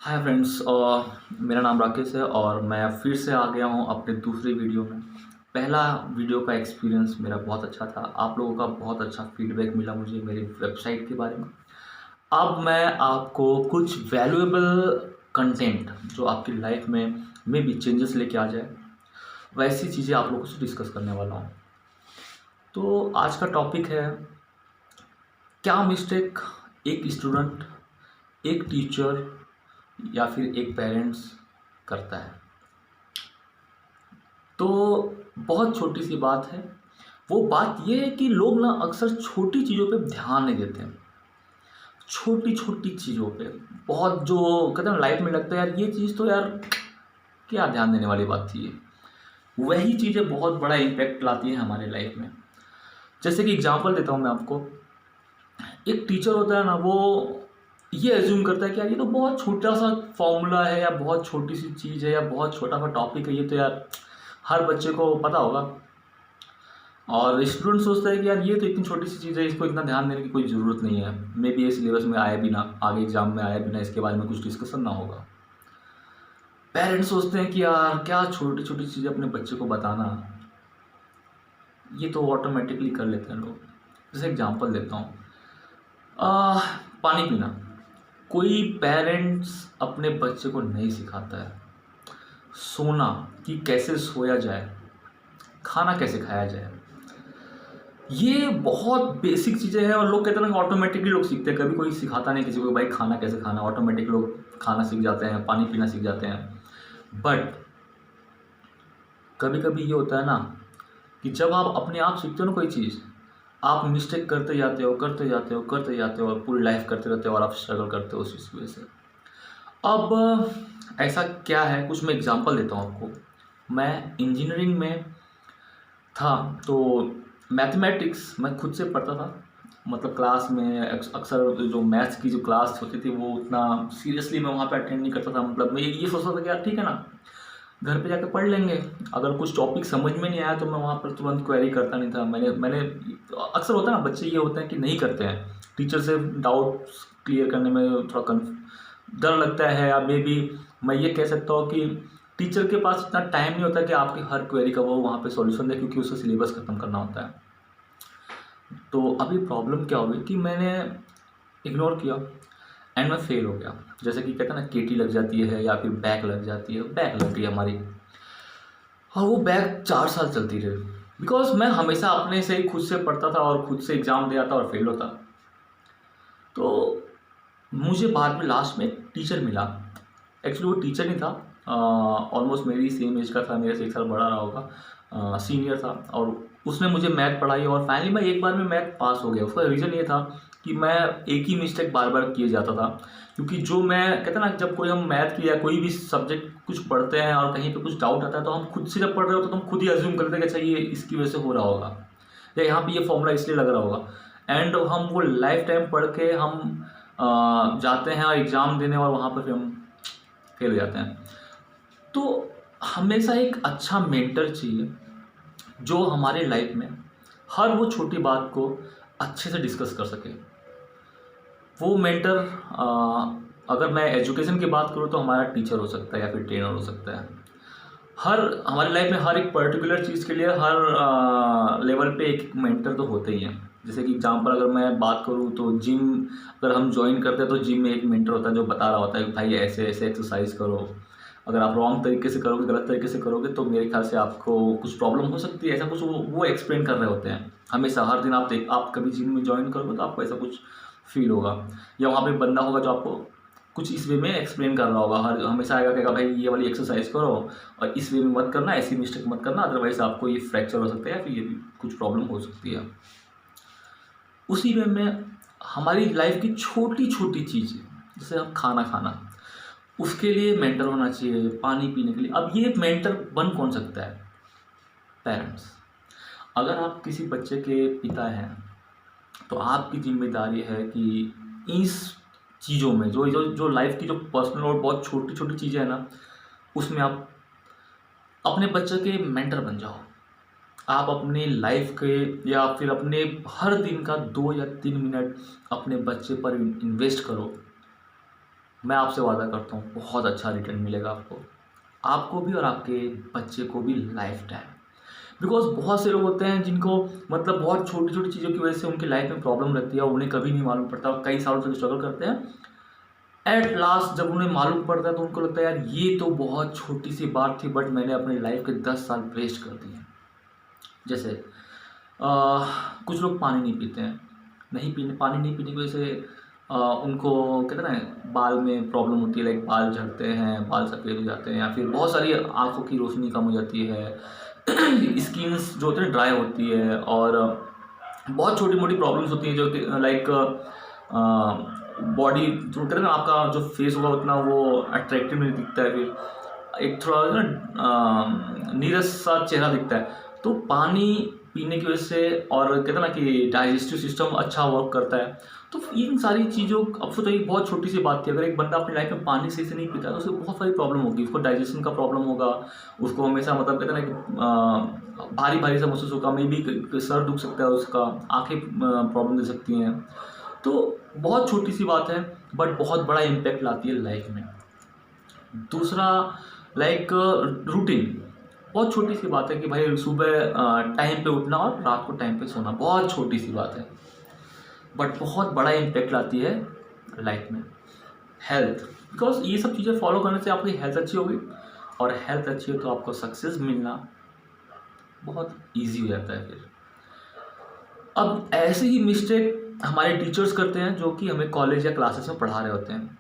Hi friends. मेरा नाम राकेश है और मैं फिर से आ गया हूँ अपने दूसरी वीडियो में। पहला वीडियो का एक्सपीरियंस मेरा बहुत अच्छा था। आप लोगों का बहुत अच्छा फीडबैक मिला मुझे मेरी वेबसाइट के बारे में। अब मैं आपको कुछ वैल्यूएबल कंटेंट जो आपकी लाइफ में भी चेंजेस लेके आ जाए, वैसी चीज़ें आप लोगों से डिस्कस करने वाला हूँ। तो आज का टॉपिक है, क्या मिस्टेक एक स्टूडेंट, एक टीचर या फिर एक पेरेंट्स करता है। तो बहुत छोटी सी बात है। वो बात ये है कि लोग ना अक्सर छोटी चीज़ों पे ध्यान नहीं देते हैं। छोटी छोटी चीज़ों पे बहुत, जो कहते हैं लाइफ में लगता है यार ये चीज़ तो यार क्या ध्यान देने वाली बात थी ये, वही चीज़ें बहुत बड़ा इम्पैक्ट लाती हैं हमारे लाइफ में। जैसे कि एग्जांपल देता हूँ मैं आपको। एक टीचर होता है ना, वो ये एज्यूम करता है कि यार ये तो बहुत छोटा सा फॉर्मूला है या बहुत छोटी सी चीज़ है या बहुत छोटा सा टॉपिक है, ये तो यार हर बच्चे को पता होगा। और स्टूडेंट सोचता है कि यार ये तो इतनी छोटी सी चीज़ है, इसको इतना ध्यान देने की कोई ज़रूरत नहीं है, मे बी ये सिलेबस में आया भी ना, आगे एग्जाम में आया भी ना, इसके बारे में कुछ डिस्कशन ना होगा। पेरेंट्स सोचते हैं कि यार क्या छोटी छोटी चीज़ें अपने बच्चे को बताना, ये तो ऑटोमेटिकली कर लेते हैं लोग। जैसे एग्जांपल देता हूँ, पानी पीना। कोई पेरेंट्स अपने बच्चे को नहीं सिखाता है सोना, कि कैसे सोया जाए, खाना कैसे खाया जाए। ये बहुत बेसिक चीज़ें हैं और लोग कहते हैं ना ऑटोमेटिकली लोग सीखते हैं। कभी कोई सिखाता नहीं किसी को भाई खाना कैसे खाना, ऑटोमेटिक लोग खाना सीख जाते हैं, पानी पीना सीख जाते हैं। बट कभी कभी ये होता है ना कि जब आप अपने आप सीखते हो ना कोई चीज़, आप मिस्टेक करते जाते हो करते जाते हो करते जाते हो और पूरी लाइफ करते रहते हो और आप स्ट्रगल करते हो उस चीज़ की वजह से। अब ऐसा क्या है, कुछ मैं एग्जांपल देता हूँ आपको। मैं इंजीनियरिंग में था, तो मैथमेटिक्स मैं खुद से पढ़ता था। मतलब क्लास में अक्सर जो मैथ्स की जो क्लास होती थी वो उतना सीरियसली मैं वहाँ पे अटेंड नहीं करता था। मतलब मैं ये सोचता था कि यार ठीक है ना, घर पे जाकर पढ़ लेंगे। अगर कुछ टॉपिक समझ में नहीं आया तो मैं वहाँ पर तुरंत क्वेरी करता नहीं था। मैंने मैंने अक्सर होता है ना, बच्चे ये होते हैं कि नहीं करते हैं, टीचर से डाउट क्लियर करने में थोड़ा डर लगता है, या मे बी मैं ये कह सकता हूँ कि टीचर के पास इतना टाइम नहीं होता कि आपकी हर क्वेरी का वो वहाँ पे सॉल्यूशन दे, क्योंकि उसका सिलेबस ख़त्म करना होता है। तो अभी प्रॉब्लम क्या हो गई कि मैंने इग्नोर किया एंड मैं फेल हो गया। जैसे कि कहते हैं ना केटी लग जाती है या फिर बैक लग जाती है, बैक लग गई हमारी। और वो बैक 4 साल चलती रही, बिकॉज मैं हमेशा अपने से ही खुद से पढ़ता था और खुद से एग्ज़ाम दिया था और फेल होता। तो मुझे बाद में लास्ट में एक टीचर मिला। एक्चुअली वो टीचर नहीं था, ऑलमोस्ट मेरी सेम एज का था, मेरे से 1 साल बड़ा रहा होगा, सीनियर था। और उसने मुझे मैथ पढ़ाई और फाइनली मैं एक बार में मैथ पास हो गया। उसका रीज़न ये था कि मैं एक ही मिस्टेक बार बार किए जाता था। क्योंकि जो मैं कहता ना, जब कोई हम मैथ की या कोई भी सब्जेक्ट कुछ पढ़ते हैं और कहीं पे कुछ डाउट आता है तो हम खुद से जब पढ़ रहे होते तो हम खुद ही अज्यूम करते हैं कि अच्छा ये इसकी वजह से हो रहा होगा, या यहाँ पे ये फॉर्मूला इसलिए लग रहा होगा। एंड हम वो लाइफ टाइम पढ़ के हम जाते हैं और एग्ज़ाम देने, और वहाँ पर फिर हम फेल हो जाते हैं। तो हमेशा एक अच्छा मेंटर चाहिए जो हमारे लाइफ में हर वो छोटी बात को अच्छे से डिस्कस कर सके। वो मेंटर, अगर मैं एजुकेशन की बात करूँ तो हमारा टीचर हो सकता है या फिर ट्रेनर हो सकता है। हर हमारी लाइफ में हर एक पर्टिकुलर चीज़ के लिए हर लेवल पे एक मेंटर तो होते ही हैं। जैसे कि एग्जांपल अगर मैं बात करूँ तो जिम अगर हम ज्वाइन करते हैं तो जिम में एक मेंटर होता है जो बता रहा होता है कि भाई ऐसे ऐसे एक्सरसाइज करो। अगर आप रॉन्ग तरीके से करोगे, गलत तरीके से करोगे तो मेरे ख्याल से आपको कुछ प्रॉब्लम हो सकती है, ऐसा कुछ वो एक्सप्लेन कर रहे होते हैं हमेशा। हर दिन आप कभी जिम में ज्वाइन करोगे तो आपको ऐसा कुछ फील होगा, या वहाँ पे बंदा होगा जो आपको कुछ इस वे में एक्सप्लेन कर रहा होगा। हर हमेशा आएगा कहेगा भाई ये वाली एक्सरसाइज करो और इस वे में मत करना, ऐसी मिस्टेक मत करना, अदरवाइज आपको ये फ्रैक्चर हो सकता है या फिर ये भी कुछ प्रॉब्लम हो सकती है। उसी वे में हमारी लाइफ की छोटी छोटी चीज़ें, जैसे हम खाना खाना, उसके लिए मेंटर होना चाहिए। पानी पीने के लिए, अब ये मेंटर बन कौन सकता है? पेरेंट्स। अगर आप किसी बच्चे के पिता हैं तो आपकी जिम्मेदारी है कि इस चीज़ों में जो जो जो लाइफ की जो पर्सनल और बहुत छोटी छोटी चीज़ें हैं ना, उसमें आप अपने बच्चे के मेंटर बन जाओ। आप अपनी लाइफ के या फिर अपने हर दिन का 2 या 3 मिनट अपने बच्चे पर इन्वेस्ट करो। मैं आपसे वादा करता हूँ बहुत अच्छा रिटर्न मिलेगा आपको भी और आपके बच्चे को भी लाइफ टाइम। बिकॉज बहुत से लोग होते हैं जिनको मतलब बहुत छोटी छोटी चीज़ों की वजह से उनकी लाइफ में प्रॉब्लम रहती है और उन्हें कभी नहीं मालूम पड़ता और कई सालों तक स्ट्रगल करते हैं। एट लास्ट जब उन्हें मालूम पड़ता है तो उनको लगता है यार ये तो बहुत छोटी सी बात थी, बट मैंने अपनी लाइफ के 10 साल वेस्ट कर दिए। जैसे कुछ लोग पानी नहीं पीते हैं, पानी नहीं पीने की वजह से उनको कहते हैं ना बाल में प्रॉब्लम होती है, लाइक बाल झड़ते हैं, बाल सफ़ेद हो जाते हैं, या फिर बहुत सारी आंखों की रोशनी कम हो जाती है, स्किन्स जो होती है ड्राई होती है, और बहुत छोटी मोटी प्रॉब्लम्स होती हैं जो कि लाइक बॉडी जो कहते हैं ना आपका जो फेस होगा उतना वो अट्रैक्टिव नहीं दिखता है, फिर एक थोड़ा ना नीरस सा चेहरा दिखता है। तो पानी पीने की वजह से और कहते हैं ना कि डाइजेस्टिव सिस्टम अच्छा वर्क करता है। तो इन सारी चीज़ों अब तो ये बहुत छोटी सी बात थी, अगर एक बंदा अपनी लाइफ में पानी सही से नहीं पीता तो उसे बहुत सारी प्रॉब्लम होगी, उसको डाइजेशन का प्रॉब्लम होगा, उसको हमेशा मतलब कहते हैं ना कि भारी भारी सा महसूस होगा, मे बी सर दुख सकता है उसका, आँखें प्रॉब्लम दे सकती हैं। तो बहुत छोटी सी बात है बट बहुत बड़ा इम्पैक्ट लाती है लाइफ में। दूसरा लाइक रूटीन, बहुत छोटी सी बात है कि भाई सुबह टाइम पे उठना और रात को टाइम पे सोना, बहुत छोटी सी बात है बट बहुत बड़ा इम्पैक्ट लाती है लाइफ में। हेल्थ, बिकॉज ये सब चीज़ें फॉलो करने से आपकी हेल्थ अच्छी होगी और हेल्थ अच्छी हो तो आपको सक्सेस मिलना बहुत ईजी हो जाता है। फिर अब ऐसे ही मिस्टेक हमारे टीचर्स करते हैं जो कि हमें कॉलेज या क्लासेस में पढ़ा रहे होते हैं।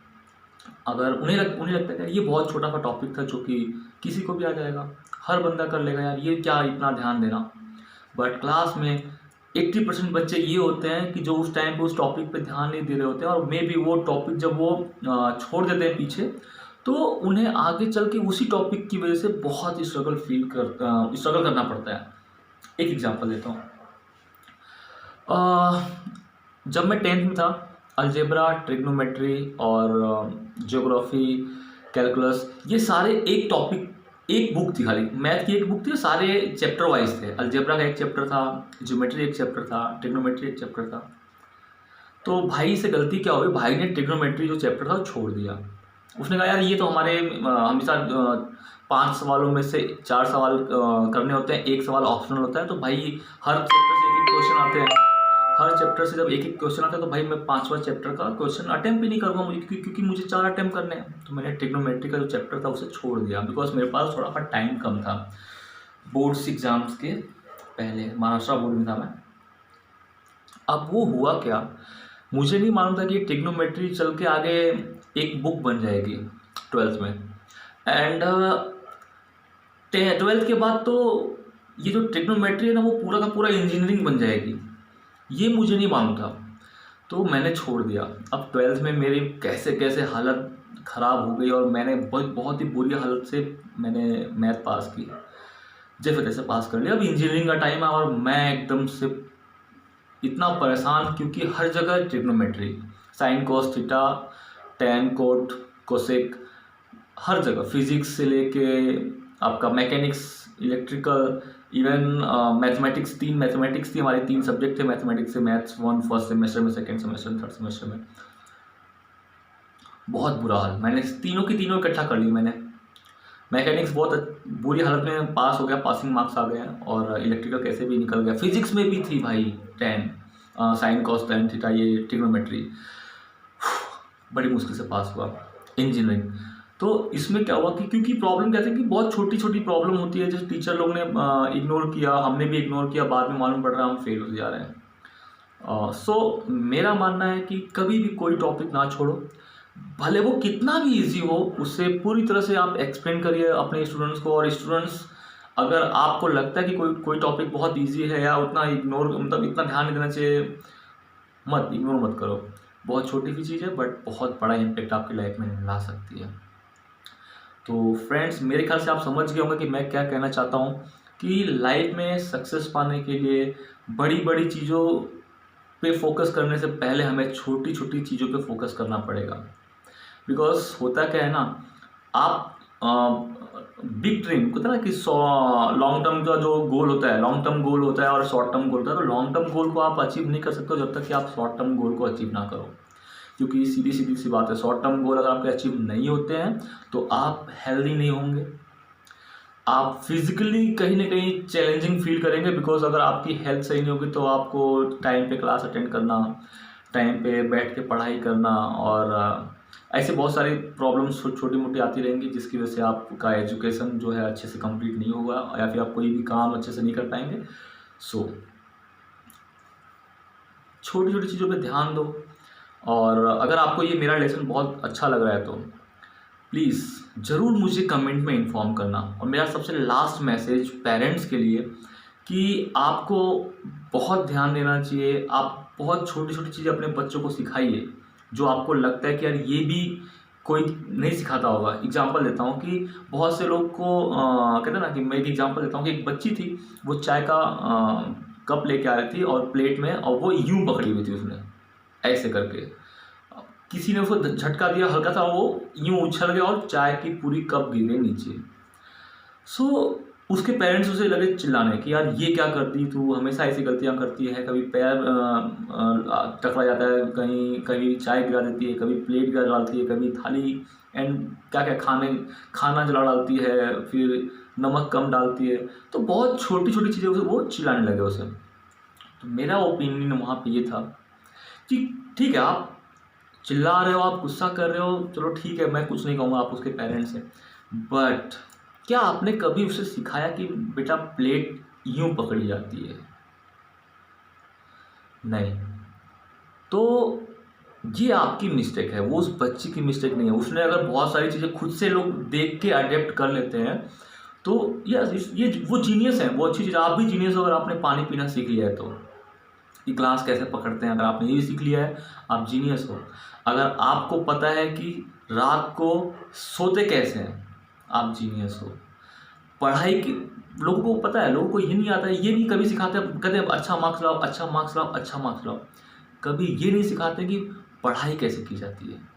अगर उन्हें लगता है कि ये बहुत छोटा सा टॉपिक था जो कि किसी को भी आ जाएगा, हर बंदा कर लेगा, यार ये क्या इतना ध्यान देना। बट क्लास में 80% बच्चे ये होते हैं कि जो उस टाइम पे उस टॉपिक पे ध्यान नहीं दे रहे होते हैं, और मे बी वो टॉपिक जब वो छोड़ देते हैं पीछे तो उन्हें आगे चल के उसी टॉपिक की वजह से बहुत स्ट्रगल करना पड़ता है। एक एग्जांपल देता हूँ, जब मैं 10th में था, अलजेब्रा, ट्रिग्नोमेट्री और ज्योग्राफी, कैलकुलस, ये सारे एक टॉपिक, एक बुक थी, खाली मैथ की एक बुक थी, सारे चैप्टर वाइज थे। अलजेब्रा का एक चैप्टर था, ज्योमेट्री एक चैप्टर था, ट्रिग्नोमेट्री एक चैप्टर था। तो भाई से गलती क्या हुई, भाई ने ट्रिग्नोमेट्री जो चैप्टर था वो छोड़ दिया। उसने कहा यार ये तो हमारे हमेशा 5 सवालों में से 4 सवाल करने होते हैं, एक सवाल ऑप्शनल होता है। तो भाई हर चैप्टर से एक क्वेश्चन आते हैं, हर चैप्टर से जब एक एक क्वेश्चन आता है तो भाई मैं 5वां चैप्टर का क्वेश्चन अटेम्प्ट भी नहीं करूँगा मुझे, क्योंकि मुझे 4 अटेम्प्ट करने हैं। तो मैंने ट्रिग्नोमेट्री का जो चैप्टर था उसे छोड़ दिया, बिकॉज मेरे पास थोड़ा सा टाइम कम था, बोर्ड्स एग्जाम्स के पहले महाराष्ट्र बोर्ड में था मैं। अब वो हुआ क्या, मुझे नहीं मालूम था कि ट्रिग्नोमेट्री चल के आगे एक बुक बन जाएगी 12th में। एंड 12th के बाद तो ये जो ट्रिग्नोमेट्री है ना वो पूरा का पूरा इंजीनियरिंग बन जाएगी, ये मुझे नहीं मालूम था। तो मैंने छोड़ दिया। अब 12th में मेरी कैसे कैसे हालत ख़राब हो गई और मैंने बहुत ही बुरी हालत से मैंने मैथ पास की, जैसे तैसे पास कर लिया। अब इंजीनियरिंग का टाइम है और मैं एकदम से इतना परेशान, क्योंकि हर जगह trigonometry, sine cos theta, tan cot cosec, हर जगह, फिजिक्स से लेके आपका mechanics, electrical, even mathematics. 3 mathematics थी हमारी, 3 सब्जेक्ट थे मैथमेटिक्स से, मैथ्स 1 फर्स्ट सेमेस्टर में, सेकेंड सेमेस्टर में, थर्ड सेमेस्टर में। बहुत बुरा हाल, मैंने तीनों की तीनों इकट्ठा कर ली मैंने। मैकेनिक्स बहुत बुरी हालत में पास हो गया, पासिंग मार्क्स आ गए, और इलेक्ट्रिकल कैसे भी निकल गया। फिजिक्स में भी थी भाई tan, sine cos tan theta, ये ट्रिग्नोमेट्री, बड़ी मुश्किल से पास हुआ। इंजीनियरिंग, तो इसमें क्या हुआ कि क्योंकि प्रॉब्लम क्या थी कि बहुत छोटी छोटी प्रॉब्लम होती है, जैसे टीचर लोग ने इग्नोर किया, हमने भी इग्नोर किया, बाद में मालूम पड़ रहा है हम फेल होते जा रहे हैं। सो मेरा मानना है कि कभी भी कोई टॉपिक ना छोड़ो, भले वो कितना भी इजी हो, उससे पूरी तरह से आप एक्सप्लेन करिए अपने स्टूडेंट्स को। और स्टूडेंट्स, अगर आपको लगता है कि कोई टॉपिक बहुत इजी है या उतना इग्नोर, मतलब इतना ध्यान नहीं देना चाहिए, मत इग्नोर मत करो। बहुत छोटी सी चीज़ है बट बहुत बड़ा इम्पैक्ट आपकी लाइफ में ला सकती है। तो फ्रेंड्स, मेरे ख्याल से आप समझ गए होंगे कि मैं क्या कहना चाहता हूँ, कि लाइफ में सक्सेस पाने के लिए बड़ी बड़ी चीज़ों पे फोकस करने से पहले हमें छोटी छोटी चीज़ों पे फोकस करना पड़ेगा। बिकॉज होता क्या है ना, आप बिग ड्रीम होता है ना कि लॉन्ग टर्म का जो गोल होता है, लॉन्ग टर्म गोल होता है और शॉर्ट टर्म गोल होता है। तो लॉन्ग टर्म गोल को आप अचीव नहीं कर सकते जब तक कि आप शॉर्ट टर्म गोल को अचीव ना करो। क्योंकि सीधी सीधी सी बात है, शॉर्ट टर्म गोल अगर आपके अचीव नहीं होते हैं तो आप हेल्दी नहीं होंगे, आप फिजिकली कहीं ना कहीं चैलेंजिंग फील करेंगे। बिकॉज अगर आपकी हेल्थ सही नहीं होगी तो आपको टाइम पे क्लास अटेंड करना, टाइम पे बैठ के पढ़ाई करना और ऐसे बहुत सारी प्रॉब्लम्स छोटी मोटी आती रहेंगी, जिसकी वजह से आपका एजुकेशन जो है अच्छे से कंप्लीट नहीं होगा या फिर आप कोई भी काम अच्छे से नहीं कर पाएंगे। सो छोटी छोटी चीज़ों पे ध्यान दो। और अगर आपको ये मेरा लेसन बहुत अच्छा लग रहा है तो प्लीज़ ज़रूर मुझे कमेंट में इन्फॉर्म करना। और मेरा सबसे लास्ट मैसेज पेरेंट्स के लिए कि आपको बहुत ध्यान देना चाहिए, आप बहुत छोटी छोटी चीज़ें अपने बच्चों को सिखाइए जो आपको लगता है कि यार ये भी कोई नहीं सिखाता होगा। एग्जांपल देता हूँ कि बहुत से लोग को कहते हैं ना कि मैं एक एग्जांपल देता हूँ कि एक बच्ची थी, वो चाय का कप लेके आ रही थी और प्लेट में, और वो यूं पकड़ी हुई थी उसने ऐसे करके, किसी ने उसको झटका दिया हल्का सा, वो यूं उछल गया और चाय की पूरी कप गिर गई नीचे। सो उसके पेरेंट्स उसे लगे चिल्लाने कि यार ये क्या करती तू, हमेशा ऐसी गलतियां करती है, कभी पैर टकरा जाता है, कहीं कभी चाय गिरा देती है, कभी प्लेट गिरा डालती है, कभी थाली एंड क्या क्या खाना जला डालती है, फिर नमक कम डालती है। तो बहुत छोटी छोटी चीज़ें वो चिल्लाने लगे उसे। तो मेरा ओपिनियन वहाँ पे ये था कि ठीक है, आप चिल्ला रहे हो, आप गुस्सा कर रहे हो, चलो ठीक है, मैं कुछ नहीं कहूँगा, आप उसके पेरेंट्स हैं, बट क्या आपने कभी उसे सिखाया कि बेटा प्लेट यूं पकड़ी जाती है? नहीं। तो ये आपकी मिस्टेक है, वो उस बच्ची की मिस्टेक नहीं है। उसने अगर बहुत सारी चीज़ें खुद से लोग देख के अडेप्ट कर लेते हैं तो ये वो जीनियस है, वो अच्छी चीज़। आप भी जीनियस हो अगर आपने पानी पीना सीख लिया है तो, कि ग्लास कैसे पकड़ते हैं, अगर आपने ये भी सीख लिया है आप जीनियस हो। अगर आपको पता है कि रात को सोते कैसे हैं, आप जीनियस हो। पढ़ाई की लोगों को पता है, लोगों को ये नहीं आता है, ये नहीं कभी सिखाते, कहते हैं अच्छा मार्क्स लाओ, अच्छा मार्क्स लाओ, अच्छा मार्क्स लाओ, कभी ये नहीं सिखाते कि पढ़ाई कैसे की जाती है।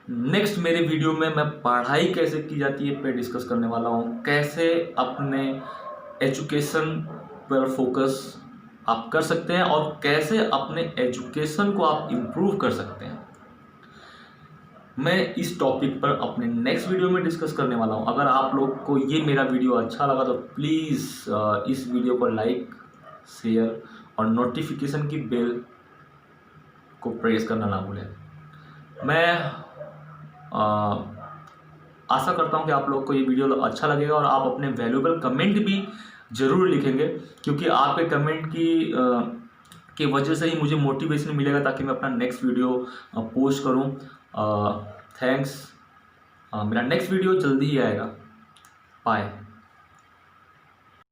नेक्स्ट मेरे वीडियो में मैं पढ़ाई कैसे की जाती है पे डिस्कस करने वाला हूँ, कैसे अपने एजुकेशन पर फोकस आप कर सकते हैं और कैसे अपने एजुकेशन को आप इम्प्रूव कर सकते हैं। मैं इस टॉपिक पर अपने नेक्स्ट वीडियो में डिस्कस करने वाला हूँ। अगर आप लोग को ये मेरा वीडियो अच्छा लगा तो प्लीज़ इस वीडियो को लाइक, शेयर और नोटिफिकेशन की बेल को प्रेस करना ना भूलें। मैं आशा करता हूँ कि आप लोग को ये वीडियो अच्छा लगेगा और आप अपने वैल्यूएबल कमेंट भी ज़रूर लिखेंगे, क्योंकि आपके कमेंट की वजह से ही मुझे मोटिवेशन मिलेगा ताकि मैं अपना नेक्स्ट वीडियो पोस्ट करूँ। थैंक्स। मेरा नेक्स्ट वीडियो जल्दी ही आएगा। बाय।